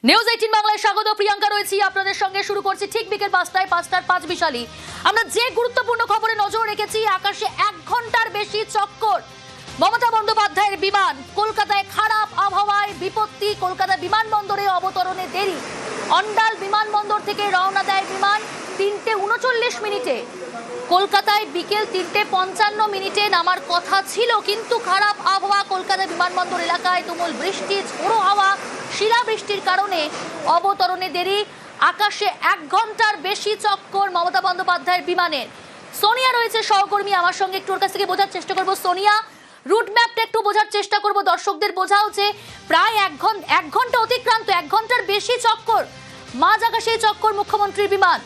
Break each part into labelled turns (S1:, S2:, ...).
S1: News 18 বাংলায় স্বাগত। প্রিয়াঙ্কা রয়েছি আপনাদের সঙ্গে। শুরু করছি ঠিক বিকেল 5টায় 5টার 5 বিশালী। আমরা যে গুরুত্বপূর্ণ খবরে নজর রেখেছি, আকাশে 1 ঘন্টার বেশি চক্কর। মমতা বন্দ্যোপাধ্যায়ের বিমান কলকাতায়, খারাপ আবহাওয়ায় বিপত্তি, কলকাতা বিমানবন্দরে অবতরণে দেরি। অন্ডাল বিমানবন্দর থেকে রওনা দেয় বিমান 3:39 মিনিটে। কলকাতায় বিকেল 3:55 নামার কথা ছিল, কিন্তু খারাপ আবহাওয়া, কলকাতা বিমানবন্দর এলাকায় তুমুল বৃষ্টি, ঝোড়ো হাওয়া, শিলাবৃষ্টির কারণে অবতরণে দেরি। আকাশে 1 ঘন্টার বেশি চক্কর মমতা বন্দ্যোপাধ্যায়ের বিমানের। সোনিয়া রয়েছে সহকর্মী আমার সঙ্গে, একটু ওর কাছ থেকে বোঝার চেষ্টা করবো। সোনিয়া, রুট ম্যাপটা একটু বোঝার চেষ্টা করবো, দর্শকদের বোঝাও যে প্রায় 1 ঘন্টা অতিক্রান্ত, 1 ঘন্টার বেশি চক্কর, মাঝ আকাশে চক্কর মুখ্যমন্ত্রীর বিমান।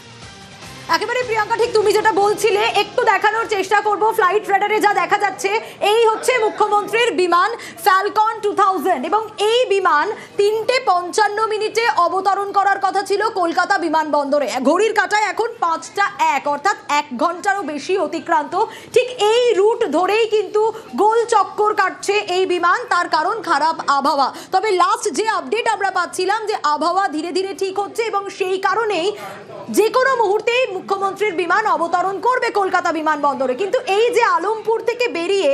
S2: একেবারে প্রিয়াঙ্কা, ঠিক তুমি যেটা বলছিলে, একটু দেখানোর চেষ্টা করব। ফ্লাইট রেডারে যা দেখা যাচ্ছে, এই হচ্ছে মুখ্যমন্ত্রীর বিমান ফ্যালকন 2000, এবং এই বিমান 3:55 অবতরণ করার কথা ছিল কলকাতা বিমানবন্দরে। ঘড়ির কাঁটায় এখন 5টা 1, অর্থাৎ 1 ঘন্টারও বেশি অতিক্রান্ত। ঠিক এই রুট ধরেই কিন্তু গোল চক্কর কাটছে এই বিমান, তার কারণ খারাপ আবহাওয়া। তবে লাস্ট যে আপডেট আমরা পাচ্ছিলাম যে আবহাওয়া ধীরে ধীরে ঠিক হচ্ছে, এবং সেই কারণেই যে কোনো মুহূর্তেই মুখ্যমন্ত্রীর বিমান অবতরণ করবে কলকাতা বিমানবন্দরে। কিন্তু এই যে আলমপুর থেকে বেরিয়ে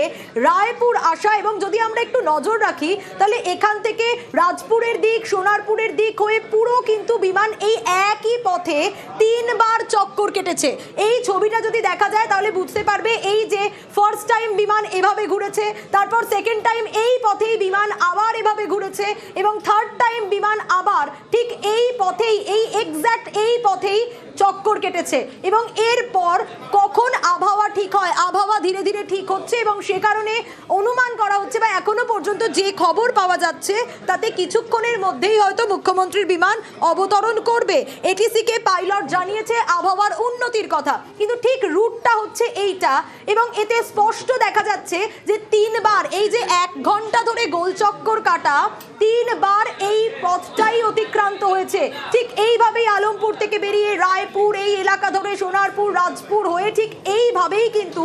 S2: রায়পুর আসা, এবং যদি আমরা একটু নজর রাখি তাহলে এখান থেকে রাজপুরের দিক, সোনারপুরের দিক হয়ে পুরো কিন্তু বিমান এই একই পথে 3 বার চক্কর কেটেছে। এই ছবিটা যদি দেখা যায় তাহলে বুঝতে পারবে, এই যে ফার্স্ট টাইম বিমান এভাবে ঘুরেছে, তারপর সেকেন্ড টাইম এই পথেই বিমান আবার এভাবে ঘুরেছে, এবং থার্ড টাইম বিমান আবার ঠিক এই পথেই, এই এক্স্যাক্ট এই পথেই চক্কর কেটেছে। এবং এরপর কখন আবহাওয়া ঠিক হয়, আবহাওয়া ধীরে ধীরে ঠিক হচ্ছে, এবং সে কারণে অনুমান করা হচ্ছে, বা এখনো পর্যন্ত যে খবর পাওয়া যাচ্ছে তাতে কিছুক্ষণের মধ্যেই হয়তো মুখ্যমন্ত্রীর বিমান অবতরণ করবে। এটিসিকে পাইলট জানিয়েছে আবহাওয়ার উন্নতির কথা, কিন্তু ঠিক রুটটা হচ্ছে এইটা, এবং এতে স্পষ্ট দেখা যাচ্ছে যে 3 বার, এই যে 1 ঘন্টা ধরে গোল চক্কর কাটা, 3 বার এই পথটাই অতিক্রান্ত হয়েছে। ঠিক এইভাবেই আলমপুর থেকে বেরিয়ে রায়পুর, এই এলাকা ধরে সোনারপুর, রাজপুর হয়ে ঠিক এইভাবেই কিন্তু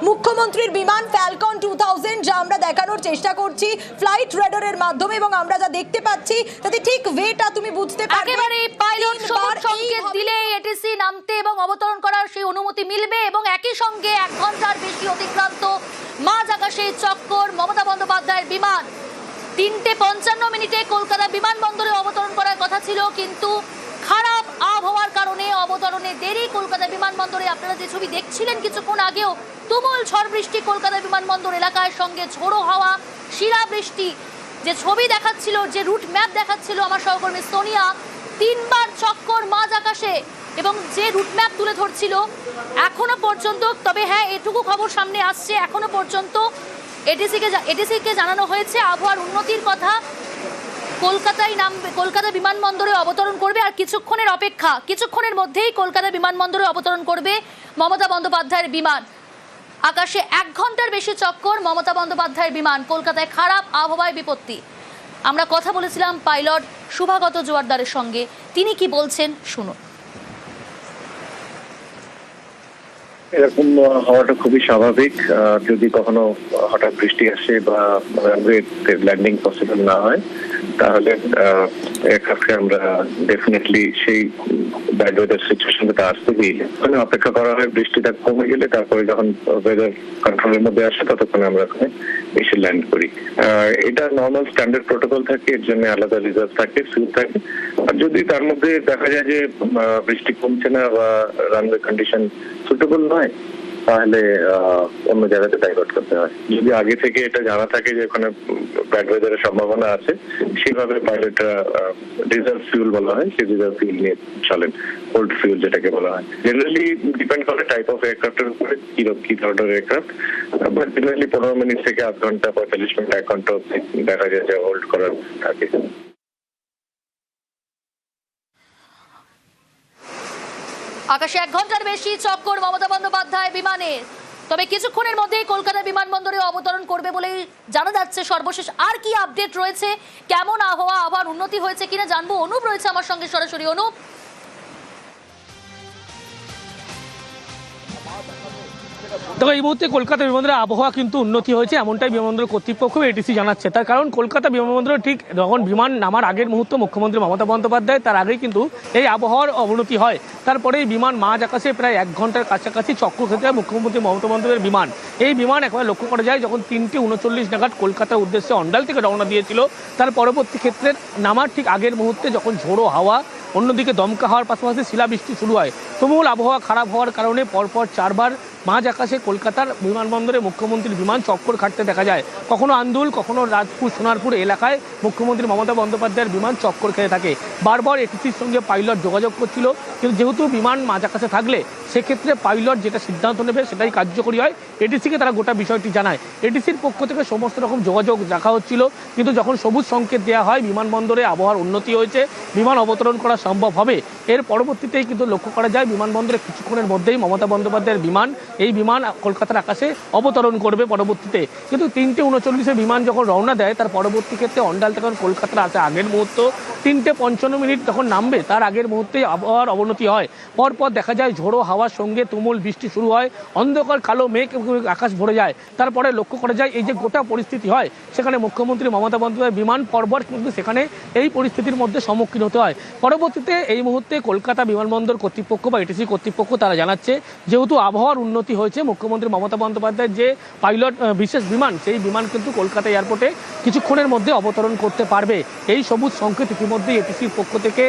S2: মুখ্যমন্ত্রীর বিমান ফ্যালকন 2000, যা আমরা দেখানোর চেষ্টা করছি ফ্লাইট রেডারের মাধ্যমে, এবং আমরা যা দেখতে পাচ্ছি তাতে ঠিক ওয়েটা তুমি বুঝতে পারবে।
S1: একেবারে পাইলট সবুজ সংকেত দিলে এটিসি নামতে এবং অবতরণ করার সেই অনুমতি মিলবে, এবং একই সঙ্গে 1 ঘন্টার বেশি অতিক্রান্ত, মাঝ আকাশে চক্কর মমতা বন্দ্যোপাধ্যায়ের বিমান। 3:55 কলকাতা বিমানবন্দরে অবতরণ করার কথা ছিল, কিন্তু খারাপ আবহাওয়ার কারণে অবতরণে দেরি কলকাতা বিমানবন্দরে। আপনারা যে ছবি দেখছিলেন কিছুক্ষণ আগেও, তুমুল ঝড় বৃষ্টি কলকাতা বিমানবন্দর এলাকায়, সঙ্গে ঝোড়ো হাওয়া, শিলাবৃষ্টি। যে ছবি দেখাচ্ছিল, যে রুট ম্যাপ দেখাচ্ছিল আমার সহকর্মী সোনিয়া, 3 বার চক্কর মাঝ আকাশে, এবং যে রুট ম্যাপ তুলে ধরছিল এখনো পর্যন্ত। তবে হ্যাঁ, এটুকু খবর সামনে আসছে, এখনো পর্যন্ত এটিসিকে জানানো হয়েছে আবহাওয়ার উন্নতির কথা। কলকাতায় নামবে, কলকাতা বিমানবন্দরে অবতরণ করবে, আর কিছুক্ষণের অপেক্ষা, কিছুক্ষণের মধ্যেই কলকাতা বিমানবন্দরে অবতরণ করবে মমতা বন্দ্যোপাধ্যায়ের বিমান। আকাশে 1 ঘন্টার বেশি চক্কর মমতা বন্দ্যোপাধ্যায়ের বিমান, কলকাতায় খারাপ আবহাওয়ায় বিপত্তি। আমরা কথা বলেছিলাম পাইলট শুভাগত জোয়ারদারের সঙ্গে, তিনি কি বলছেন শুনুন।
S3: এরকম হওয়াটা খুবই স্বাভাবিক। যদি কখনো হঠাৎ বৃষ্টি আসে বা ল্যান্ডিং পসিবল না হয়, তাহলে এয়ারক্রাফটকে আমরা ডেফিনেটলি সেই ব্যাড ওয়েদার সিচুয়েশনটা আসতে দিই, ওখানে অপেক্ষা করা হয়। বৃষ্টিটা কমে গেলে তারপরে যখন ওয়েদার কন্ট্রোলের মধ্যে আসে, ততক্ষণে আমরা ওখানে এসে ল্যান্ড করি। এটা নর্মাল স্ট্যান্ডার্ড প্রোটোকল থাকে, এর জন্য আলাদা রিজার্ভ থাকে, ফিউল থাকে। আর যদি তার মধ্যে দেখা যায় যে বৃষ্টি কমছে না বা রানওয়ে কন্ডিশন সুটেবল নয়, তাহলে অন্য জায়গাতে ডাইভার্ট করতে হয়। যদি আগে থেকে এটা জানা থাকে যে ওখানে ব্যাড ওয়েদারের সম্ভাবনা আছে, সেভাবে পাইলটরা রিজার্ভ ফিউল বলা হয়, সেই রিজার্ভ ফিউল নিয়ে চলেন, কোল্ড ফিউল যেটাকে বলা হয়। জেনারেলি ডিপেন্ড করে টাইপ অফ এয়ারক্রাফটের উপরে, কি ধরনের এয়ারক্রাফট। বাট জেনারেলি 15 মিনিট থেকে আধ ঘন্টা, 45 মিনিট, 1 ঘন্টা দেখা যায় যে হোল্ড করার থাকে।
S1: আকাশে 1 ঘন্টার বেশি চক্কর মমতা বন্দ্যোপাধ্যায় বিমানের। তবে কিছুক্ষণের মধ্যেই কলকাতা বিমানবন্দরে অবতরণ করবে বলেই জানা যাচ্ছে। সর্বশেষ আর কি আপডেট রয়েছে, কেমন আবহাওয়া, আবহাওয়ার উন্নতি হয়েছে কিনা জানবো। অনুপ রয়েছে আমার সঙ্গে সরাসরি। অনুপ,
S4: দেখো, এই মুহূর্তে কলকাতা বিমানবন্দরের আবহাওয়া কিন্তু উন্নতি হয়েছে, এমনটাই বিমানবন্দর কর্তৃপক্ষ এটিসি জানাচ্ছে। তার কারণ কলকাতা বিমানবন্দরে ঠিক যখন বিমান নামার আগের মুহূর্ত মুখ্যমন্ত্রী মমতা বন্দ্যোপাধ্যায় তার আগেই কিন্তু এই আবহাওয়ার অবনতি হয়। তারপরে এই বিমান মাঝ আকাশে প্রায় 1 ঘন্টার কাছাকাছি চক্কর খেতে হয় মুখ্যমন্ত্রী মমতা বন্দ্যোপাধ্যায়ের বিমান। এই বিমান একবার লক্ষ্য করা যায় যখন 3:39 নাগাদ কলকাতার উদ্দেশ্যে অন্ডাল থেকে রওনা দিয়েছিল, তার পরবর্তী ক্ষেত্রে নামার ঠিক আগের মুহূর্তে যখন ঝোড়ো হাওয়া, অন্যদিকে দমকা হওয়ার পাশাপাশি শিলাবৃষ্টি শুরু হয়। তুমুল আবহাওয়া খারাপ হওয়ার কারণে পরপর 4 বার মাঝ আকাশে কলকাতার বিমানবন্দরে মুখ্যমন্ত্রীর বিমান চক্কর খাটতে দেখা যায়। কখনো আন্দুল, কখনো রাজপুর, সোনারপুর এলাকায় মুখ্যমন্ত্রী মমতা বন্দ্যোপাধ্যায়ের বিমান চক্কর খেতে থাকে। বারবার এটিসির সঙ্গে পাইলট যোগাযোগ করছিল, কিন্তু যেহেতু বিমান মাঝ আকাশে থাকলে সেক্ষেত্রে পাইলট যেটা সিদ্ধান্ত নেবে সেটাই কার্যকরী হয়। এটিসিকে তারা গোটা বিষয়টি জানায়। এটিসির পক্ষ থেকে সমস্ত রকম যোগাযোগ রাখা হচ্ছিল, কিন্তু যখন সবুজ সংকেত দেওয়া হয় বিমানবন্দরে আবহাওয়ার উন্নতি হয়েছে, বিমান অবতরণ করা সম্ভব হবে, এর পরবর্তীতেই কিন্তু লক্ষ্য করা যায় বিমানবন্দরে কিছুক্ষণের মধ্যেই মমতা বন্দ্যোপাধ্যায়ের বিমান, এই বিমান কলকাতার আকাশে অবতরণ করবে পরবর্তীতে। কিন্তু 3:39 বিমান যখন রওনা দেয় তার পরবর্তী ক্ষেত্রে অন্ডাল থেকে কলকাতার আসে আগের মুহূর্ত 3:55 যখন নামবে তার আগের মুহূর্তেই আবহাওয়ার অবনতি হয়। পরপর দেখা যায় ঝোড়ো হাওয়ার সঙ্গে তুমুল বৃষ্টি শুরু হয়, অন্ধকার কালো মেঘ আকাশ ভরে যায়। তারপরে লক্ষ্য করা যায় এই যে গোটা পরিস্থিতি হয় সেখানে মুখ্যমন্ত্রী মমতা বন্দ্যোপাধ্যায় বিমান পরপর কিন্তু সেখানে এই পরিস্থিতির মধ্যে সম্মুখীন হতে হয়। পরবর্তীতে এই মুহূর্তে কলকাতা বিমানবন্দর কর্তৃপক্ষ বা এটিসি কর্তৃপক্ষ তারা জানাচ্ছে যেহেতু আবহাওয়ার উন্নতি হয়েছে, মুখ্যমন্ত্রী মমতা বন্দ্যোপাধ্যায়ের যে পাইলট বিশেষ বিমান সেই বিমান কিন্তু কলকাতা এয়ারপোর্টে কিছুক্ষণের মধ্যে অবতরণ করতে পারবে। এই সবুজ সংকেত ইতিমধ্যে এটিসির পক্ষ থেকে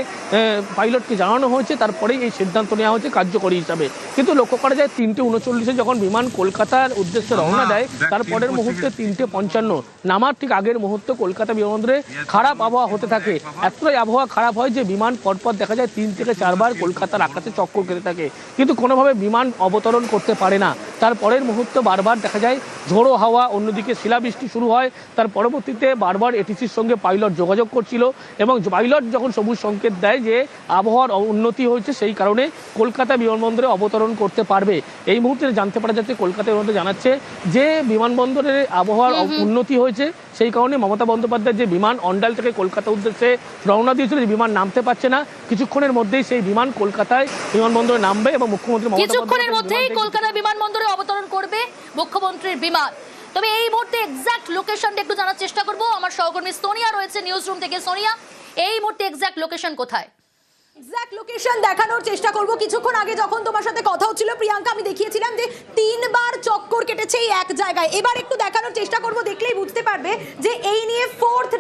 S4: পাইলটকে জানানো হয়েছে, তারপরেই এই সিদ্ধান্ত নেওয়া হয়েছে কার্যকরী হিসাবে। কিন্তু লক্ষ্য করা যায় 3:39 যখন বিমান কলকাতার উদ্দেশ্যে রওনা দেয় তারপরের মুহূর্তে 3:55 নামার ঠিক আগের মুহূর্তে কলকাতা বিমানবন্দরে খারাপ আবহাওয়া হতে থাকে। এতটাই আবহাওয়া খারাপ হয় যে বিমান পরপর দেখা যায় 3 থেকে 4 বার কলকাতার আকাশে চক্কর খেতে থাকে, কিন্তু কোনোভাবে বিমান অবতরণ করতে পারে না। তারপরের মুহূর্তে বারবার দেখা যায় ঝোড়ো হাওয়া, অন্যদিকে শিলাবৃষ্টি শুরু হয়। তার পরবর্তীতে বারবার এটিসির সঙ্গে পাইলট যোগাযোগ করছিল এবং পাইলট যখন সবুজ সংকেত দেয় যে আবহাওয়ার উন্নতি হয়েছে সেই কারণে কলকাতা বিমানবন্দরে অবতরণ করতে পারবে। এই মুহূর্তে জানতে পারা যাচ্ছে কলকাতা বিমানবন্দর জানাচ্ছে যে বিমানবন্দরের আবহাওয়ার উন্নতি হয়েছে, সেই কারণে মমতা বন্দ্যোপাধ্যায়ের যে বিমান অন্ডাল থেকে কলকাতা উদ্দেশ্যে রওনা দিয়েছিল যে বিমান নামতে পারছে না, কিছুক্ষণের মধ্যেই সেই বিমান কলকাতায় বিমানবন্দরে নামবে এবং মুখ্যমন্ত্রী
S1: কিছুক্ষণের মধ্যেই কলকাতা বিমানবন্দরে অবতরণ করবে মুখ্যমন্ত্রীর বিমান। তবে এই মুহূর্তে এক্সাক্ট লোকেশনটা একটু জানার চেষ্টা করব, আমার সহকর্মী সোনিয়া রয়েছে নিউজ রুম থেকে। সোনিয়া, এই মুহূর্তে এক্সাক্ট লোকেশন কোথায়?
S2: এক্সাক্ট লোকেশন দেখানোর চেষ্টা করব। কিছুক্ষণ আগে যখন তোমার সাথে কথা হচ্ছিল প্রিয়াঙ্কা, আমি দেখিয়েছিলাম যে 3 বার চক্কর কেটেছে এই এক জায়গায়। এবার একটু দেখানোর চেষ্টা করব, দেখলেই বুঝতে পারবে যে এই নিয়ে ফোর্থ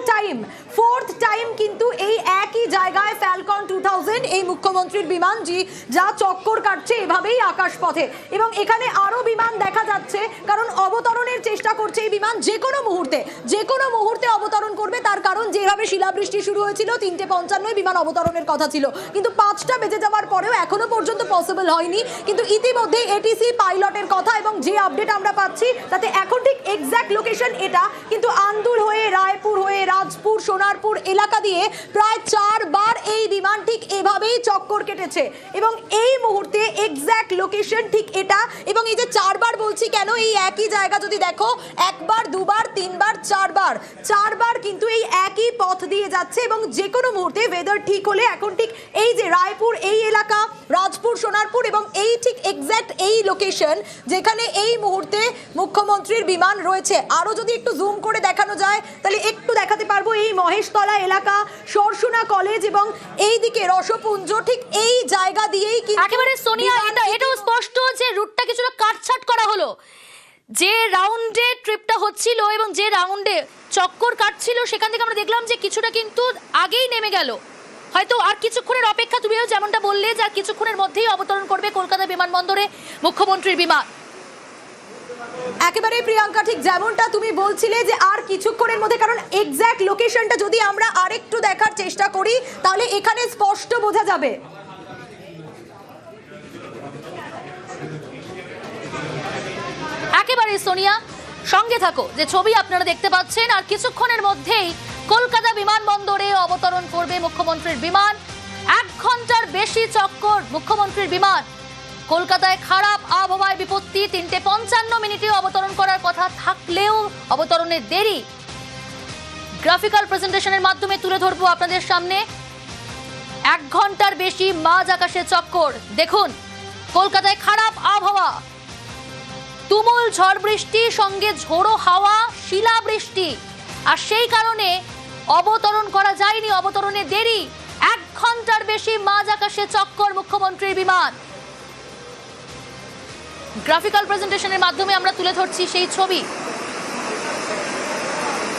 S2: টাইম কিন্তু এই একই জায়গায় ফ্যালকন 2000 এই মুখ্যমন্ত্রীর বিমান যা চক্কর কাটছে এভাবেই আকাশপথে, এবং এখানে আরো বিমান দেখা যাচ্ছে কারণ অবতরণের চেষ্টা করছে এই বিমান যে কোনো মুহূর্তে অবতরণ করবে। তার কারণ যেভাবে শিলাবৃষ্টি শুরু হয়েছিল 3:55 বিমান অবতরণের কথা ছিল, কিন্তু 5টা বেজে যাওয়ার পরেও এখনো পর্যন্ত পসিবল হয়নি। কিন্তু ইতিমধ্যে এটিসি পাইলটের কথা এবং যে আপডেট আমরা পাচ্ছি তাতে এখন ঠিক এক্সাক্ট লোকেশন এটা, কিন্তু আন্দুল হয়ে, রায়পুর হয়ে, রাজপুর, সোনারপুর এলাকা দিয়ে প্রায় 4 বার এই বিমান ঠিক এভাবেই চক্কর কেটেছে এবং এই মুহূর্তে এক্সাক্ট লোকেশন ঠিক এটা। এবং এই যে 4 বার বলছি কেন, এই একই জায়গা যদি দেখো 1 বার, 2 বার, 3 বার, 4 বার কিন্তু এই একই পথ দিয়ে যাচ্ছে এবং যে কোনো মুহূর্তে ওয়েদার ঠিক হলে এখন ঠিক এই যে রায়পুর এই এলাকা, রাজপুর, সোনারপুর এবং এই ঠিক এক্সাক্ট এই লোকেশন যেখানে এই মুহূর্তে মুখ্যমন্ত্রীর বিমান রয়েছে। আরো যদি একটু জুম করে দেখানো যায় তাহলে একটু দেখাতে পারবো এই মহেশতলা এলাকা, সরসুনা কলেজ এবং এই দিকে রসপুঞ্জ, ঠিক এই জায়গা দিয়েই কিন্তু
S1: একেবারে সোনিয়া এটাও স্পষ্ট যে রুটটা কিছুটা কাটছাট করা হলো। যে রাউন্ডে ট্রিপটা হচ্ছিল এবং যে রাউন্ডে চক্কর কাটছিল সেখান থেকে আমরা দেখলাম যে কিছুটা কিন্তু আগেই নেমে গেল। হয়তো আর কিছুক্ষণের অপেক্ষা, তুমিও যেমনটা বললে যে আর কিছুক্ষণের মধ্যেই অবতরণ করবে কলকাতা বিমানবন্দরে মুখ্যমন্ত্রীর বিমান।
S2: একেবারে প্রিয়াঙ্কা, ঠিক যেমনটা তুমি বলছিলে যে আর কিছুক্ষণের মধ্যে, কারণ এক্সাক্ট লোকেশনটা যদি আমরা আরেকটু দেখার চেষ্টা করি তাহলে এখানে স্পষ্ট বোঝা যাবে।
S1: একেবারে সোনিয়া সঙ্গে থাকো, যে ছবি আপনারা দেখতে পাচ্ছেন আর কিছুক্ষণের মধ্যেই কলকাতা বিমানবন্দরে অবতরণ করবে মুখ্যমন্ত্রীর বিমান। 1 ঘন্টার বেশি চক্কর মুখ্যমন্ত্রীর বিমান। কলকাতায় খারাপ আবহাওয়ায় বিপত্তি, 3:55 অবতরণ করার কথা থাকলেও অবতরণের দেরি। গ্রাফিক্যাল প্রেজেন্টেশনের মাধ্যমে তুলে ধরবো আপনাদের সামনে 1 ঘন্টার বেশি মাঝ আকাশে চক্কর। দেখুন কলকাতায় খারাপ আবহাওয়া, তুমুল ঝড় বৃষ্টি সঙ্গে ঝোড়ো হাওয়া, শিলাবৃষ্টি, আর সেই কারণে অবতরণ করা যায়নি, অবতরণে দেরি। 1 ঘন্টার বেশি মাঝ আকাশে চক্কর মুখ্যমন্ত্রীর বিমান। গ্রাফিক্যাল প্রেজেন্টেশনের মাধ্যমে আমরা তুলে ধরছি সেই ছবি।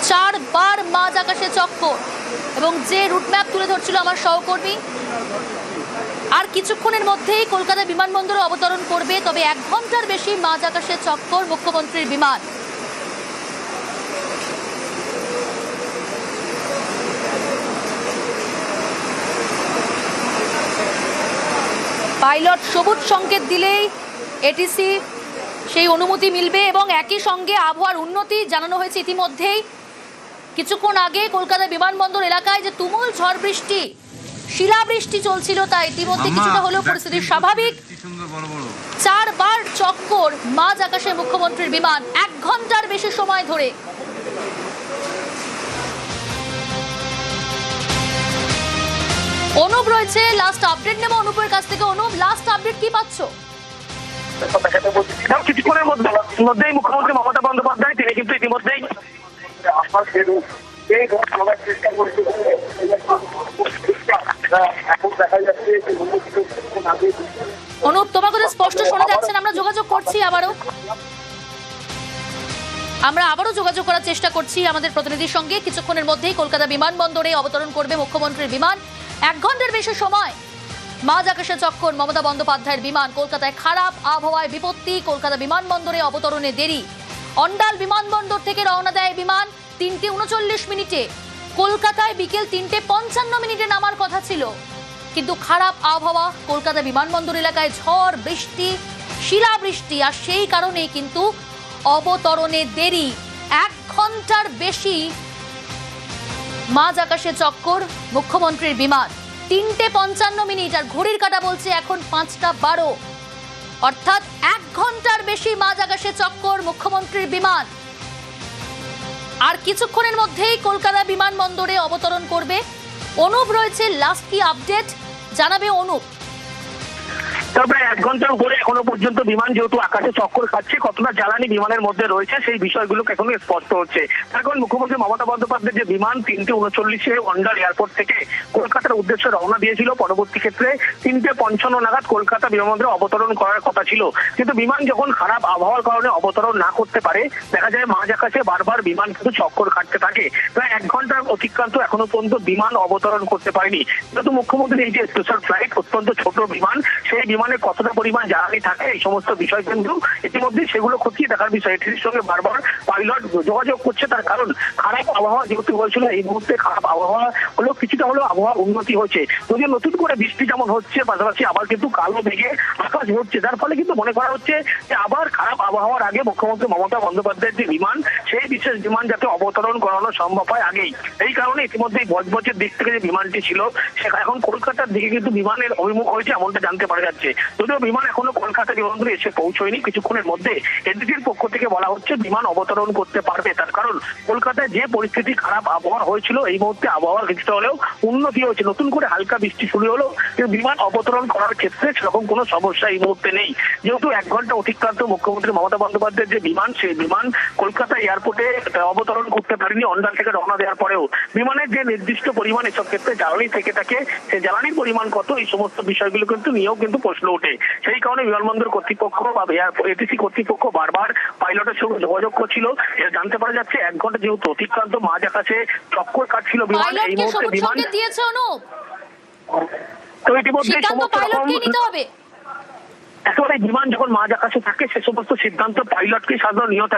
S1: 4 বার মাঝ আকাশে চক্কর, এবং যে রুটম্যাপ তুলে ধরছিল আমার সহকর্মী, আর কিছুক্ষণের মধ্যেই কলকাতা বিমানবন্দরে অবতরণ করবে। তবে 1 ঘন্টার বেশি মাঝ আকাশে চক্কর মুখ্যমন্ত্রীর বিমান। পাইলট সবুজ সংকেত দিলেই এটিসি সেই অনুমতি মিলবে, এবং একই সঙ্গে আবহাওয়ার উন্নতি জানানো হয়েছে ইতিমধ্যেই। কিছুক্ষণ আগে কলকাতা বিমানবন্দর এলাকায় যে তুমুল ঝড় বৃষ্টি, শিলাবৃষ্টি চলছিল, তা ইতিমধ্যে কিছুটা হলেও পরিস্থিতি স্বাভাবিক। 4 বার চক্কর মাঝ আকাশে মুখ্যমন্ত্রীর বিমান 1 ঘন্টার বেশি সময় ধরে। অনুপ রয়েছে, লাস্ট আপডেট নেব অনুপের কাছ থেকে। অনুপ, লাস্ট আপডেট কি পাচ্ছ?
S5: কিছুক্ষণের মধ্যেই মুখ্যমন্ত্রী মমতা বন্দ্যোপাধ্যায় তিনি কিন্তু ইতিমধ্যেই
S1: অনুপ, তোমাকে তো স্পষ্ট শোনা যাচ্ছে না, আমরা যোগাযোগ করছি আবারও যোগাযোগ করার চেষ্টা করছি আমাদের প্রতিনিধির সঙ্গে। কিছুক্ষণের মধ্যেই কলকাতা বিমানবন্দরে অবতরণ করবে মুখ্যমন্ত্রীর বিমান। 1 ঘন্টার বেশি সময় মাঝ আকাশে চক্কর মমতা বন্দ্যোপাধ্যায়ের বিমান। কলকাতায় খারাপ আবহাওয়ায় বিপত্তি, কলকাতা বিমানবন্দরে অবতরণে দেরি। অন্ডাল বিমানবন্দর থেকে রওনা দেয় বিমান 3:39 মিনিটে। কলকাতায় বিকেল 3:55 নামার কথা ছিল, কিন্তু খারাপ আবহাওয়া, কলকাতা বিমানবন্দর এলাকায় ঝড় বৃষ্টি, শিলাবৃষ্টি, আর সেই কারণে কিন্তু অবতরণে দেরি। 1 ঘন্টার বেশি মাঝ আকাশে চক্কর মুখ্যমন্ত্রীর বিমান। 3:55, আর ঘড়ির কাঁটা বলছে এখন 5:12, অর্থাৎ 1 ঘন্টার বেশি মাঝ আকাশে চক্কর মুখ্যমন্ত্রীর বিমান। আর কিছুক্ষণের মধ্যেই কলকাতা বিমানবন্দরে অবতরণ করবে। অনুপ রয়েছে, লাস্ট কি আপডেট জানাবে অনুপ?
S5: তবে 1 ঘন্টার উপরে এখনো পর্যন্ত বিমান যেহেতু আকাশে চক্কর খাচ্ছে, কতটা জ্বালানি বিমানের মধ্যে রয়েছে সেই বিষয়গুলো এখনো স্পষ্ট হচ্ছে। এখন মুখ্যমন্ত্রী মমতা বন্দ্যোপাধ্যায়ের যে বিমান 3:39 অন্ডাল এয়ারপোর্ট থেকে কলকাতার উদ্দেশ্যে রওনা দিয়েছিল, পরবর্তী ক্ষেত্রে 3:55 নাগাদ কলকাতা বিমানবন্দরে অবতরণ করার কথা ছিল, কিন্তু বিমান যখন খারাপ আবহাওয়ার কারণে অবতরণ না করতে পারে, দেখা যায় মাঝ আকাশে বারবার বিমান কিন্তু চক্কর কাটতে থাকে। প্রায় 1 ঘন্টার অতিক্রান্ত এখনো পর্যন্ত বিমান অবতরণ করতে পারেনি। কিন্তু মুখ্যমন্ত্রীর এই যে স্পেশাল ফ্লাইট, অত্যন্ত ছোট বিমান, সেই বিমানে কতটা পরিমাণ জ্বালানি থাকে এই সমস্ত বিষয় কিন্তু ইতিমধ্যে সেগুলো খতিয়ে দেখার বিষয়। এটির সঙ্গে বারবার পাইলট যোগাযোগ করছে, তার কারণ খারাপ আবহাওয়া যেহেতু হয়েছিল, এই মুহূর্তে খারাপ আবহাওয়া হলেও কিছুটা হলেও আবহাওয়া উন্নতি হচ্ছে। যদিও নতুন করে বৃষ্টি যেমন হচ্ছে, পাশাপাশি আবার কিন্তু কালো মেঘে আকাশ হচ্ছে, যার ফলে কিন্তু মনে করা হচ্ছে যে আবার খারাপ আবহাওয়ার আগে মুখ্যমন্ত্রী মমতা বন্দ্যোপাধ্যায়ের যে বিমান, সেই বিশেষ বিমান যাতে অবতরণ করানো সম্ভব হয় আগেই। এই কারণে ইতিমধ্যেই বজবজের দিক থেকে যে বিমানটি ছিল সেটা এখন কলকাতার দিকে কিন্তু বিমানের অভিমুখ হয়েছে, এমনটা জানতে পারা যাচ্ছে। যদিও বিমান এখনো কলকাতা বিমানবন্দরে এসে পৌঁছয়নি, কিছুক্ষণের মধ্যে এনটিটির পক্ষ থেকে বলা হচ্ছে বিমান অবতরণ করতে পারবে। তার কারণ কলকাতায় যে পরিস্থিতি খারাপ আবহাওয়া হয়েছিল, এই মুহূর্তে আবহাওয়া কিছুটা হলেও উন্নতি হয়েছে। নতুন করে হালকা বৃষ্টি শুরু হলো, কিন্তু বিমান অবতরণ করার ক্ষেত্রে সেরকম কোনো সমস্যা এই মুহূর্তে নেই। যেহেতু 1 ঘন্টা অতিক্রান্ত মুখ্যমন্ত্রী মমতা বন্দ্যোপাধ্যায়ের যে বিমান, সেই বিমান কলকাতা এয়ারপোর্টে অবতরণ করতে পারেনি অন্ডাল থেকে রওনা দেওয়ার পরেও। বিমানের যে নির্দিষ্ট পরিমাণ এসব ক্ষেত্রে জ্বালানি থেকে থাকে, সেই জ্বালানির পরিমাণ কত, এই সমস্ত বিষয়গুলো কিন্তু নিয়েও কিন্তু প্রশ্ন ওঠে। সেই কারণে বিমানবন্দর কর্তৃপক্ষ বা এটিসি কর্তৃপক্ষ বারবার পাইলটের সঙ্গে যোগাযোগ করছিল। জানতে পারা যাচ্ছে 1 ঘন্টা যেহেতু অতিক্রান্ত মাঝ আকাশে চক্কর কাটছিল বিমান, এই মুহূর্তে বিমান
S1: দিয়েছে অনুপ,
S5: তো ইতিমধ্যে সমস্ত রকম
S1: নিতে হবে।
S5: একেবারে বিমান যখন মাঝ আকাশে থাকে সে সমস্ত সিদ্ধান্ত পাইলটকে সাধারণত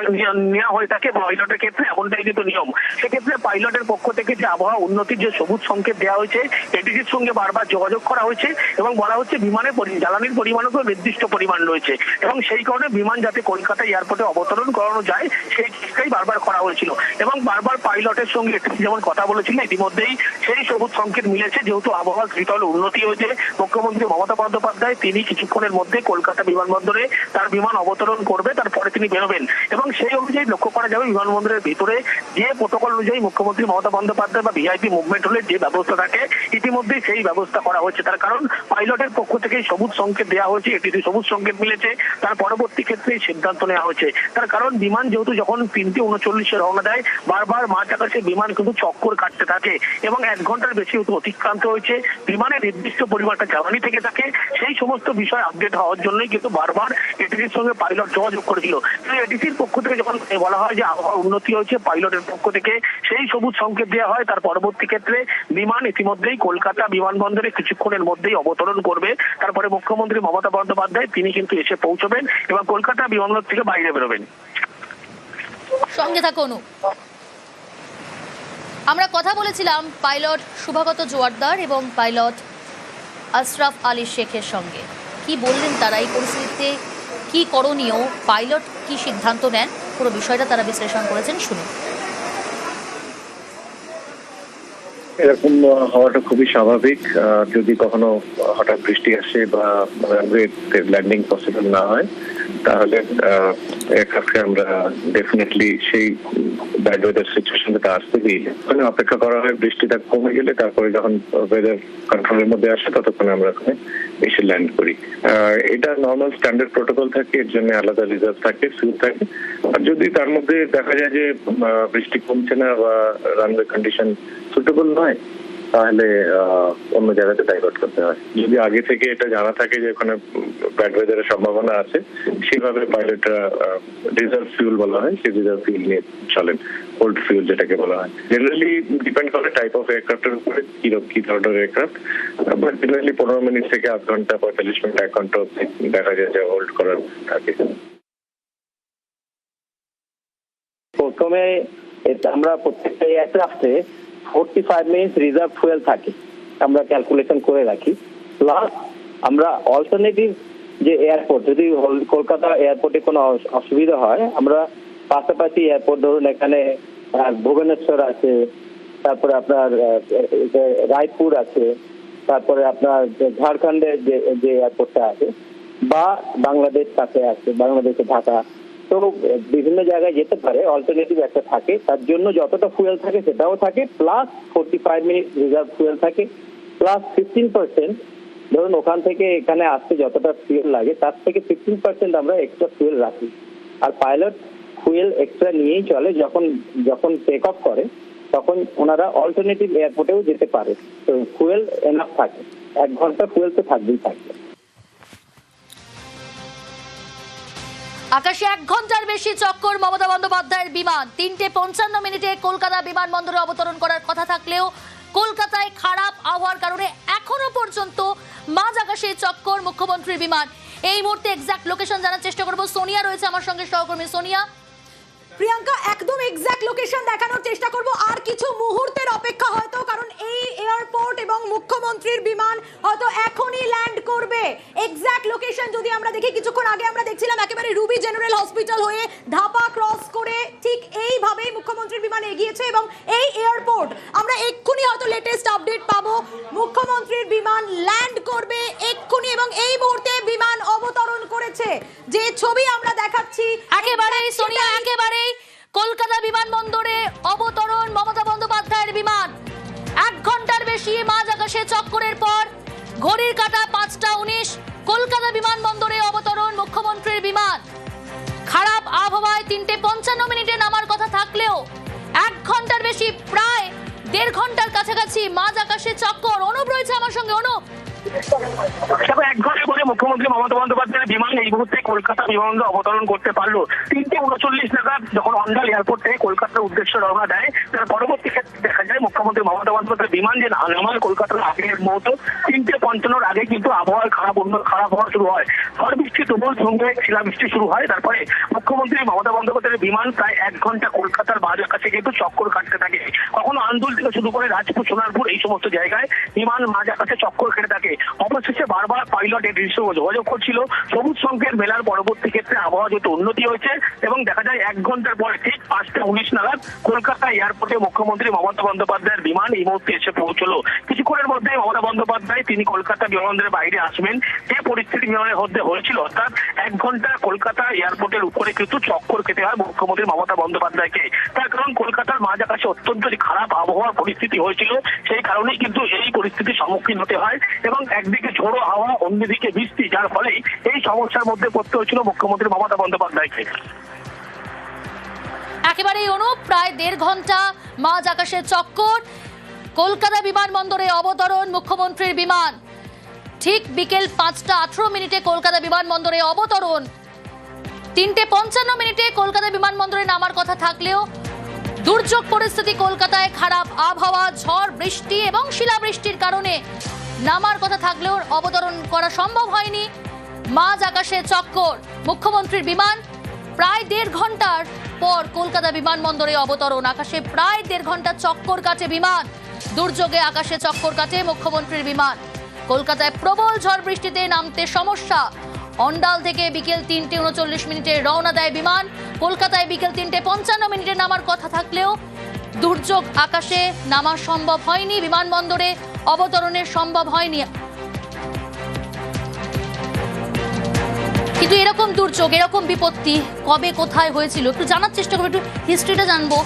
S5: নেওয়া হয়ে থাকে। পাইলটের ক্ষেত্রে এমনটাই কিন্তু নিয়ম। সেক্ষেত্রে পাইলটের পক্ষ থেকে যে আবহাওয়া উন্নতির যে সবুজ সংকেত দেওয়া হয়েছে, এটির সঙ্গে বারবার যোগাযোগ করা হয়েছে এবং বলা হচ্ছে বিমানের জ্বালানির পরিমাণও নির্দিষ্ট পরিমাণ রয়েছে, এবং সেই কারণে বিমান যাতে কলকাতা এয়ারপোর্টে অবতরণ করানো যায় সেই চেষ্টাই বারবার করা হয়েছিল। এবং বারবার পাইলটের সঙ্গে যেমন কথা বলেছিল, ইতিমধ্যেই সেই সবুজ সংকেত মিলেছে। যেহেতু আবহাওয়া শীতল উন্নতি হয়েছে, মুখ্যমন্ত্রী মমতা বন্দ্যোপাধ্যায় তিনি কিছুক্ষণের মধ্যে কলকাতা বিমানবন্দরে তার বিমান অবতরণ করবে, তারপরে তিনি বেরোবেন এবং সেই অনুযায়ী লক্ষ্য করা যাবে বিমানবন্দরের ভিতরে যে প্রোটোকল অনুযায়ী মুখ্যমন্ত্রী মমতা বন্দ্যোপাধ্যায় বা ভিআইপি মুভমেন্ট হলে যে ব্যবস্থা থাকে ইতিমধ্যেই সেই ব্যবস্থা করা হচ্ছে। তার কারণ পাইলটের পক্ষ থেকে সবুজ সংকেত দেওয়া হয়েছে, এটিতে সবুজ সংকেত মিলেছে, তার পরবর্তী ক্ষেত্রে সিদ্ধান্ত নেওয়া হয়েছে। তার কারণ বিমান যেহেতু যখন 3:39 রওনা দেয় বারবার মাঝ আকাশে বিমান কিন্তু চক্কর কাটতে থাকে এবং 1 ঘন্টার বেশি অতিক্রান্ত হয়েছে, বিমানের নির্দিষ্ট পরিমাণটা জ্বালানি থেকে থাকে, সেই সমস্ত বিষয় আপডেট হওয়ার জন্যই কিন্তু বারবার এটিসির সঙ্গে পাইলট যোগাযোগ করেছিল। এটিসির পক্ষ থেকে যখন বলা হয় যে আবহাওয়ার উন্নতি হয়েছে, পাইলটের পক্ষ থেকে সেই সবুজ সংকেত দেওয়া হয়, তার পরবর্তী ক্ষেত্রে বিমান ইতিমধ্যেই কলকাতা বিমানবন্দরে কিছুক্ষণের মধ্যেই অবতরণ করবে। তারপরে মুখ্যমন্ত্রী মমতা বন্দ্যোপাধ্যায় তিনি কিন্তু এসে পৌঁছবেন এবং কলকাতা বিমানবন্দর থেকে বাইরে বেরোবেন।
S1: সঙ্গে থাকুন। আমরা কথা বলেছিলাম পাইলট শুভাগত জোয়ারদার এবং পাইলট আশরাফ আলী শেখের সঙ্গে। কি বললেন তারা এই পরিস্থিতিতে, কি করণীয়, পাইলট কি সিদ্ধান্ত নেন, পুরো বিষয়টা তারা বিশ্লেষণ করেছেন, শুনুন।
S3: এরকম হওয়াটা খুবই স্বাভাবিক। যদি কখনো হঠাৎ বৃষ্টি আসে বা ল্যান্ডিং পসিবল না হয় তাহলে এয়ারক্রাফটকে আমরা ডেফিনেটলি সেই ব্যাড ওয়েদার সিচুয়েশনটা আসতে দিই, ওখানে অপেক্ষা করা হয়, বৃষ্টিটা কমে গেলে তারপরে যখন ওয়েদার কন্ট্রোলের মধ্যে আসে ততক্ষণে আমরা ওখানে এসে ল্যান্ড করি। এটা নর্মাল স্ট্যান্ডার্ড প্রোটোকল থাকে, এর জন্য আলাদা রিজার্ভ থাকে, ফিউল থাকে। আর যদি তার মধ্যে দেখা যায় যে বৃষ্টি কমছে না বা রানওয়ে কন্ডিশন সুটেবল নয় তাহলে অন্য জায়গাতে ডাইভার্ট করতে হয়। যদি আগে থেকে এটা জানা থাকে যে ওখানে ব্যাড ওয়েদারের সম্ভাবনা আছে, সেভাবে পাইলটরা রিজার্ভ ফিউল বলা হয়, সেই রিজার্ভ ফিউল নিয়ে চলেন, কোল্ড ফিউল যেটাকে বলা হয়। জেনারেলি ডিপেন্ড করে টাইপ অফ এয়ারক্রাফটের উপরে কি ধরনের এয়ারক্রাফট, বাট জেনারেলি 15 মিনিট থেকে আধ ঘন্টা, 45 মিনিট, 1 ঘন্টা দেখা যায় যে হোল্ড করার থাকে।
S6: প্রথমে আমরা প্রত্যেকটা এয়ারক্রাফটে 45 মিনিট রিজার্ভ ফুয়েল থাকে, আমরা ক্যালকুলেশন করে রাখি। প্লাস আমরা অল্টারনেটিভ যে এয়ারপোর্ট, যদি কলকাতা এয়ারপোর্টে কোনো অসুবিধা হয়, আমরা পাশাপাশি এয়ারপোর্ট, ধরুন এখানে ভুবনেশ্বর আছে, তারপরে আপনার রায়পুর আছে, তারপরে আপনার ঝাড়খণ্ডের যে এয়ারপোর্টটা আছে, বা বাংলাদেশ কাছে আছে, বাংলাদেশে ঢাকা, তো বিভিন্ন জায়গায় যেতে পারে, অল্টারনেটিভ একটা থাকে। তার জন্য যতটা ফুয়েল থাকে সেটাও থাকে, প্লাস 45 মিনিট রিজার্ভ ফুয়েল থাকে, প্লাস 15%, ধরুন ওখান থেকে এখানে আসতে যতটা ফুয়েল লাগে তার থেকে 15% আমরা এক্সট্রা ফুয়েল রাখি। আর পাইলট ফুয়েল এক্সট্রা নিয়েই চলে, যখন টেক অফ করে তখন ওনারা অল্টারনেটিভ এয়ারপোর্টেও যেতে পারে। তো ফুয়েল এনাফ থাকে, 1 ঘন্টা ফুয়েল তো থাকবেই থাকবে।
S1: আকাশে 1 ঘন্টার বেশি চক্কর মমতা বন্দ্যোপাধ্যায়ের বিমান 3:55 কলকাতা বিমানবন্দরে অবতরণ করার কথা থাকলেও কলকাতায় খারাপ আবহাওয়ার কারণে এখনো পর্যন্ত মাঝ আকাশে চক্কর মুখ্যমন্ত্রীর বিমান। এই মুহূর্তে এক্সাক্ট লোকেশন জানার চেষ্টা করব। সোনিয়া রয়েছে আমার সঙ্গে, সহকর্মী সোনিয়া।
S2: প্রিয়াঙ্কা, একদম এক্সাক্ট লোকেশন দেখানোর চেষ্টা করব, আর কিছু মুহূর্তের অপেক্ষা হয়তো, কারণ এই এয়ারপোর্ট এবং মুখ্যমন্ত্রীর বিমান হয়তো এখনই ল্যান্ড করবে। এক্সাক্ট লোকেশন যদি আমরা দেখি, কিছুক্ষণ আগে আমরা দেখছিলাম একেবারে রুবি জেনারেল হসপিটাল হয়ে ধাপা ক্রস করে ঠিক এইভাবেই মুখ্যমন্ত্রীর বিমান এগিয়েছে এবং এই এয়ারপোর্ট আমরা এক্ষুনি হয়তো লেটেস্ট আপডেট পাবো, মুখ্যমন্ত্রীর বিমান ল্যান্ড করবে এক্ষুনি এবং এই মুহূর্তে বিমান অবতরণ করেছে। যে ছবি আমরা দেখাচ্ছি
S1: একেবারেই সোনিয়া, একেবারেই কলকাতা বিমানবন্দরে অবতরণ মমতা বন্দ্যোপাধ্যায়ের বিমান। 1 ঘন্টার বেশি মাঝ আকাশে চক্করের পর ঘড়ির কাঁটা 5টা 19 কলকাতা বিমানবন্দরে অবতরণ মুখ্যমন্ত্রীর বিমান। খারাপ আবহাওয়ায় 3:55 নামার কথা থাকলেও 1 ঘন্টার বেশি, প্রায় 1.5 ঘন্টার কাছাকাছি মাঝ আকাশে চক্কর। অনুপ রয়েছে আমার সঙ্গে। অনুপ,
S5: 1 ঘন্টা পরে মুখ্যমন্ত্রী মমতা বন্দ্যোপাধ্যায়ের বিমান এই মুহূর্তে কলকাতা বিমানবন্দরে অবতরণ করতে পারলো। 3:39 নাগাদ যখন অন্ডাল এয়ারপোর্ট থেকে কলকাতার উদ্দেশ্যে রওনা দেয়, তার পরবর্তী ক্ষেত্রে দেখা যায় মুখ্যমন্ত্রী মমতা বন্দ্যোপাধ্যায়ের বিমান যে নামায় কলকাতার আগের মুহূর্তে 3:55 আগে কিন্তু আবহাওয়ার খারাপ হওয়া শুরু হয়। ঝড় বৃষ্টি, তুমুল সঙ্গে শিলাবৃষ্টি শুরু হয়। তারপরে মুখ্যমন্ত্রী মমতা বন্দ্যোপাধ্যায়ের বিমান প্রায় 1 ঘন্টা কলকাতার মাঝ আকাশে কিন্তু চক্কর কাটতে থাকে। কখনো আন্দুল থেকে শুরু করে রাজপুর, সোনারপুর, এই সমস্ত জায়গায় বিমান মাঝ আকাশে চক্কর কেটে থাকে। অবশেষে বারবার পাইলট এটির সঙ্গে যোগাযোগ করছিল। সবুজ সংকেত মেলার পরবর্তী ক্ষেত্রে আবহাওয়া যেহেতু উন্নতি হয়েছে এবং দেখা যায় 1 ঘন্টার পরে ঠিক 5:19 নাগাদ কলকাতা এয়ারপোর্টে মুখ্যমন্ত্রী মমতা বন্দ্যোপাধ্যায়ের বিমান এই মুহূর্তে এসে পৌঁছলো। কিছুক্ষণের মধ্যে মমতা বন্দ্যোপাধ্যায় তিনি কলকাতা বিমানবন্দরের বাইরে আসবেন। যে পরিস্থিতি বিমানের মধ্যে হয়েছিল, অর্থাৎ 1 ঘন্টা কলকাতা এয়ারপোর্টের উপরে কিন্তু চক্কর খেতে হয় মুখ্যমন্ত্রী মমতা বন্দ্যোপাধ্যায়কে। তার কারণ কলকাতার মাঝ আকাশে অত্যন্ত খারাপ আবহাওয়ার পরিস্থিতি হয়েছিল, সেই কারণেই কিন্তু এই পরিস্থিতির সম্মুখীন হতে হয় এবং একদিকে ঝোড়ো হাওয়া, অন্যদিকে বৃষ্টি, যার ফলে এই সমস্যার মধ্যে পড়তে হয়েছিল মুখ্যমন্ত্রী মমতা বন্দ্যোপাধ্যায়কে।
S1: একেবারেই অনুপ, প্রায় 1.5 ঘন্টা মাঝ আকাশে চক্কর, কলকাতা বিমানবন্দরে অবতরণ মুখ্যমন্ত্রীর বিমান। ঠিক বিকেল 5:18 কলকাতা বিমানবন্দরে অবতরণ। 3:55 কলকাতা বিমানবন্দরে নামার কথা থাকলেও দুর্যোগ পরিস্থিতি কলকাতায়, খারাপ আবহাওয়া, ঝড় বৃষ্টি এবং শিলাবৃষ্টির কারণে নামার কথা থাকলেও অবতরণ করা সম্ভব হয়নি। মাঝ আকাশে চক্কর, মুখ্যমন্ত্রীর বিমান প্রায় 1.5 ঘন্টার পর কলকাতা বিমানবন্দরে অবতরণ। আকাশে প্রায় 1.5 ঘন্টা চক্কর কাটে বিমান। দুর্যোগে আকাশে চক্কর কাটে মুখ্যমন্ত্রীর বিমান। কলকাতায় প্রবল ঝড় বৃষ্টিতে নামতে সমস্যা। অন্ডাল থেকে বিকেল 3:39 রওনা দেয় বিমান। কলকাতায় বিকেল 3:55 নামার কথা থাকলেও দুর্যোগ আকাশে নামা সম্ভব হয়নি, বিমানবন্দরে অবতরণের সম্ভব হয়নি। কিন্তু এরকম দুর্যোগ, এরকম বিপত্তি কবে কোথায় হয়েছিল একটু জানার চেষ্টা করবো, একটু হিস্ট্রিটা জানবো।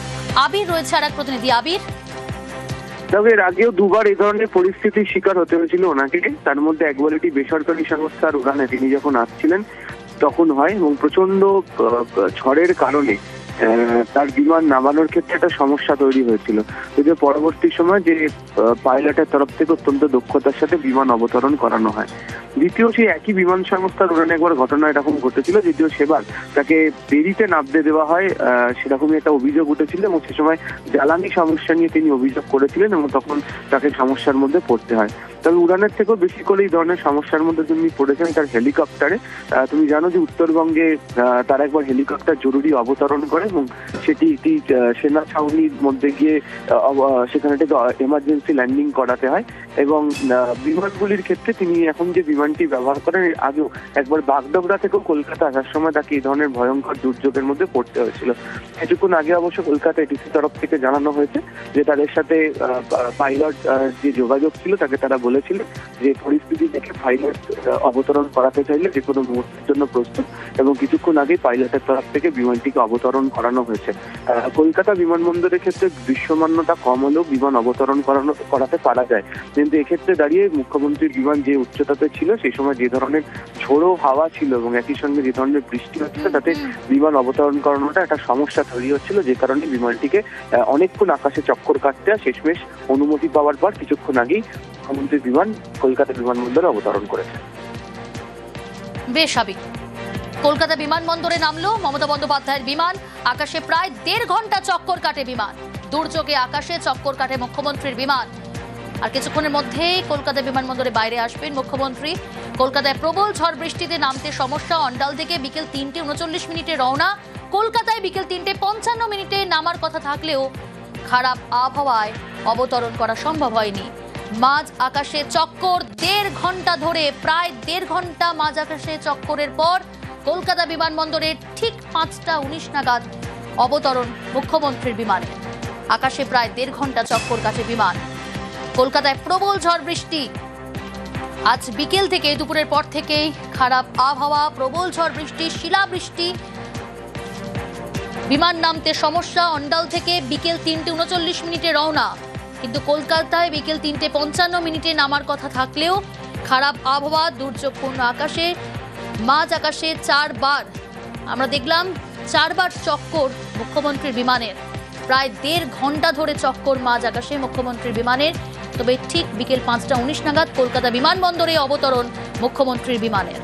S1: আবির রয়েছে আর এক প্রতিনিধি। আবির,
S7: তবে এর আগেও দুবার এই ধরনের পরিস্থিতির শিকার হতে হয়েছিল ওনাকে। তার মধ্যে একবার এটি বেসরকারি সংস্থার উড়ানে তিনি যখন আসছিলেন তখন হয় এবং প্রচন্ড ঝড়ের কারণে তার বিমান নামানোর ক্ষেত্রে একটা সমস্যা তৈরি হয়েছিল। যদিও পরবর্তী সময় যে পাইলটের তরফ থেকে অত্যন্ত দক্ষতার সাথে বিমান অবতরণ করানো হয়। দ্বিতীয় সেই একই বিমান সংস্থার উড়ানে একবার ঘটনা এরকম ঘটেছিল, যদিও সেবার তাকে দেরিতে নামতে দেওয়া হয়, সেরকমই একটা অভিযোগ উঠেছিল এবং সে সময় জ্বালানি সমস্যা নিয়ে তিনি অভিযোগ করেছিলেন এবং তখন তাকে সমস্যার মধ্যে পড়তে হয়। তবে উড়ানের থেকেও বেশি করে এই ধরনের সমস্যার মধ্যে তিনি পড়েছেন তার হেলিকপ্টারে। তুমি জানো যে উত্তরবঙ্গে তার একবার হেলিকপ্টার জরুরি অবতরণ করে এবং সেটি একটি সেনা ছাউনির মধ্যে গিয়ে সেখানে থেকে এমার্জেন্সি ল্যান্ডিং করাতে হয় এবং বিমানগুলির ক্ষেত্রে তিনি এখন যে বিমানটি ব্যবহার করেন, এর আগেও একবার বাগডোগরা থেকেও কলকাতা আসার সময় তাকে এই ধরনের ভয়ঙ্কর দুর্যোগের মধ্যে পড়তে হয়েছিল। কিছুক্ষণ আগে অবশ্য কলকাতা এটিসি তরফ থেকে জানানো হয়েছে যে তাদের সাথে পাইলট যে যোগাযোগ ছিল তাকে তারা বলেছিল যে পরিস্থিতি দেখে পাইলট অবতরণ করাতে চাইলে যে কোনো মুহূর্তের জন্য প্রস্তুত এবং কিছুক্ষণ আগে পাইলটের তরফ থেকে বিমানটিকে অবতরণ করানো হয়েছে। কলকাতা বিমানবন্দরের ক্ষেত্রে দৃশ্যমানতা কম হলেও বিমান অবতরণ করাতে পারা যায়, কিন্তু এক্ষেত্রে দাঁড়িয়ে মুখ্যমন্ত্রীর বিমান যে উচ্চতাতে ছিল সেই সময় যে ধরনের ঝোড়ো হাওয়া ছিল এবং একই সঙ্গে যে ধরনের বৃষ্টি হচ্ছিল তাতে বিমান অবতরণ করানোটা একটা সমস্যা তৈরি হচ্ছিল, যে কারণে বিমানটিকে অনেকক্ষণ আকাশে চক্কর কাটতে হয়। শেষমেশ অনুমতি পাওয়ার পর কিছুক্ষণ আগেই মুখ্যমন্ত্রীর বিমান কলকাতা বিমানবন্দরে অবতরণ করেছে।
S1: বেশ আবির, কলকাতা বিমানবন্দরে নামলো মমতা বন্দ্যোপাধ্যায়ের বিমান। আকাশে প্রায় 1.5 ঘন্টা চক্কর কাটে বিমান। দুর্যোগে আকাশে চক্কর কাটে মুখ্যমন্ত্রীর বিমান। আর কিছুক্ষণের মধ্যেই কলকাতা বিমানবন্দরে বাইরে আসবেন মুখ্যমন্ত্রী। কলকাতায় প্রবল ঝড় বৃষ্টিতে নামতে সমস্যা। অন্ডাল থেকে বিকেল 3:39 রওনা। কলকাতায় বিকেল 3:55 নামার কথা থাকলেও খারাপ আবহাওয়ায় অবতরণ করা সম্ভব হয়নি। মাঝ আকাশে চক্কর 1.5 ঘন্টা ধরে, প্রায় 1.5 ঘন্টা মাঝ আকাশে চক্করের পর কলকাতা বিমানবন্দরে ঠিক 5:19 নাগাদ অবতরণ মুখ্যমন্ত্রীর বিমানের। আকাশে প্রায় 1.5 ঘন্টা চক্কর কাটে বিমান। কলকাতায় প্রবল ঝড় বৃষ্টি। আজ বিকেল থেকে, দুপুরের পর থেকেই খারাপ আবহাওয়া, প্রবল ঝড় বৃষ্টি, শিলাবৃষ্টি, বিমান নামতে সমস্যা। অন্ডাল থেকে বিকেল 3:39 রওনা, কিন্তু কলকাতায় বিকেল 3:55 নামার কথা থাকলেও খারাপ আবহাওয়া, দুর্যোগপূর্ণ আকাশে, মাঝ আকাশে 4 বার আমরা দেখলাম 4 বার চক্কর মুখ্যমন্ত্রীর বিমানের। প্রায় 1.5 ঘন্টা ধরে চক্কর মাঝ আকাশে মুখ্যমন্ত্রীর বিমানের। তবে ঠিক বিকেল 5:19 নাগাদ কলকাতা বিমানবন্দরে অবতরণ মুখ্যমন্ত্রীর বিমানের।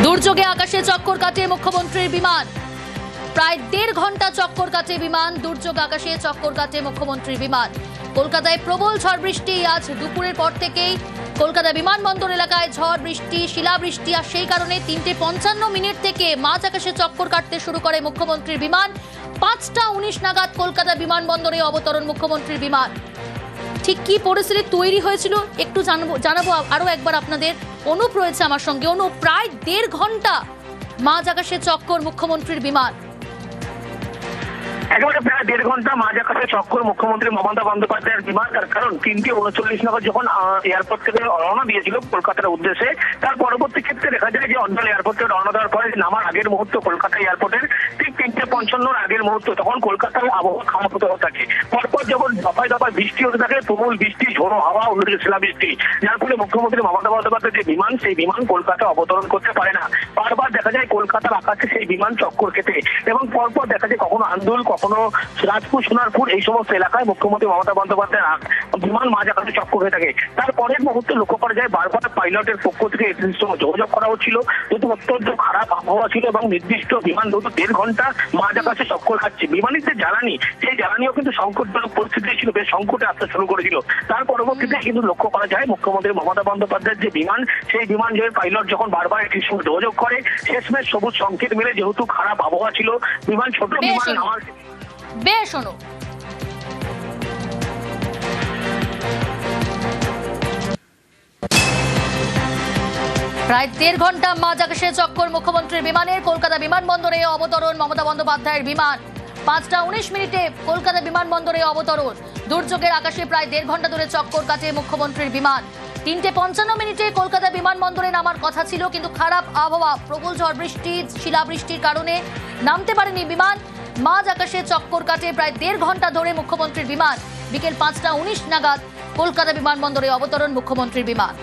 S1: দুর্যোগে আকাশে চক্কর কাটে মুখ্যমন্ত্রীর বিমান। প্রায় 1.5 ঘন্টা চক্কর কাটে বিমান। দুর্যোগ আকাশে চক্কর কাটে মুখ্যমন্ত্রীর বিমান। কলকাতায় প্রবল ঝড় বৃষ্টি। আজ দুপুরের পর থেকেই কলকাতা বিমানবন্দর এলাকায় ঝড় বৃষ্টি শিলাবৃষ্টি আর সেই কারণে 3:55 থেকে মাঝ আকাশে চক্কর কাটতে শুরু করে মুখ্যমন্ত্রীর বিমান। 5:19 নাগাদ কলকাতা বিমানবন্দরে অবতরণ মুখ্যমন্ত্রীর বিমান। ঠিক কি পরিস্থিতি তৈরি হয়েছিল একটু জানাবো আরো একবার আপনাদের। অনুপ রয়েছে আমার সঙ্গে। অনুপ, প্রায় 1.5 ঘন্টা মাঝ আকাশে চক্কর মুখ্যমন্ত্রীর বিমান।
S5: একেবারে প্রায় 1.5 ঘন্টা মাঝ আকাশে চক্কর মুখ্যমন্ত্রী মমতা বন্দ্যোপাধ্যায়ের বিমান। তার কারণ 3:39 নাগাদ যখন এয়ারপোর্ট থেকে রওনা দিয়েছিল কলকাতার উদ্দেশ্যে, তার পরবর্তী ক্ষেত্রে দেখা যায় যে অন্যান্য এয়ারপোর্টে রওনা দেওয়ার পরে নামার আগের মুহূর্ত কলকাতা এয়ারপোর্টের ঠিক 3:55 আগের মুহূর্ত তখন কলকাতার আবহাওয়া খারাপ হতে থাকে। পরপর যখন দফায় দফায় বৃষ্টি হতে থাকে, তুমুল বৃষ্টি, ঝোড়ো হাওয়া, অন্যদিকে শিলাবৃষ্টি, যার ফলে মুখ্যমন্ত্রী মমতা বন্দ্যোপাধ্যায়ের যে বিমান, সেই বিমান কলকাতায় অবতরণ করতে পারে না। বারবার দেখা যায় কলকাতার আকাশে সেই বিমান চক্কর খেতে, এবং পরপর দেখা যায় কখনো আন্দুল, কখনো রাজপুর, সোনারপুর এই সমস্ত এলাকায় মুখ্যমন্ত্রী মমতা বন্দ্যোপাধ্যায়ের বিমান মাঝ আকাশে চক্কর হয়ে থাকে। তারপরের মুহূর্তে লক্ষ্য করা যায় বারবার পাইলটের পক্ষ থেকে যোগাযোগ করা হচ্ছিল, যেহেতু অত্যন্ত খারাপ আবহাওয়া ছিল এবং নির্দিষ্ট বিমান যেহেতু 1.5 ঘন্টা মাঝ আকাশে চক্কর খাচ্ছে। বিমানের যে জ্বালানি, সেই জ্বালানিও কিন্তু সংকটজনক পরিস্থিতি ছিল, বেশ সংকটে আসতে শুরু করেছিল। তার পরবর্তীতে কিন্তু লক্ষ্য করা যায় মুখ্যমন্ত্রী মমতা বন্দ্যোপাধ্যায়ের যে বিমান, সেই বিমান যে পাইলট যখন বারবার একটি সঙ্গে যোগাযোগ করে, শেষমেশ সবুজ সংকেত মিলে, যেহেতু খারাপ আবহাওয়া ছিল, বিমান ছোট বিমান নামার
S1: বেশ অনুপ। প্রায় 1.5 ঘন্টা মাঝ আকাশে চক্কর মুখ্যমন্ত্রীর বিমানের। কলকাতা বিমানবন্দরে অবতরণ মমতা বন্দ্যোপাধ্যায়ের বিমান। 5:19 কলকাতা বিমানবন্দরে অবতরণ। দুর্যোগের আকাশে প্রায় 1.5 ঘন্টা ধরে চক্কর কাটে মুখ্যমন্ত্রীর বিমান। 3:55 কলকাতা বিমানবন্দরে নামার কথা ছিল, কিন্তু খারাপ আবহাওয়া, প্রবল ঝড় বৃষ্টি, শিলাবৃষ্টির কারণে নামতে পারেনি বিমান। মাঝ আকাশে চক্কর কাটে প্রায় 1.5 ঘন্টা ধরে মুখ্যমন্ত্রীর বিমান। বিকেল 5:19 নাগাদ কলকাতা বিমানবন্দরে অবতরণ মুখ্যমন্ত্রীর বিমান।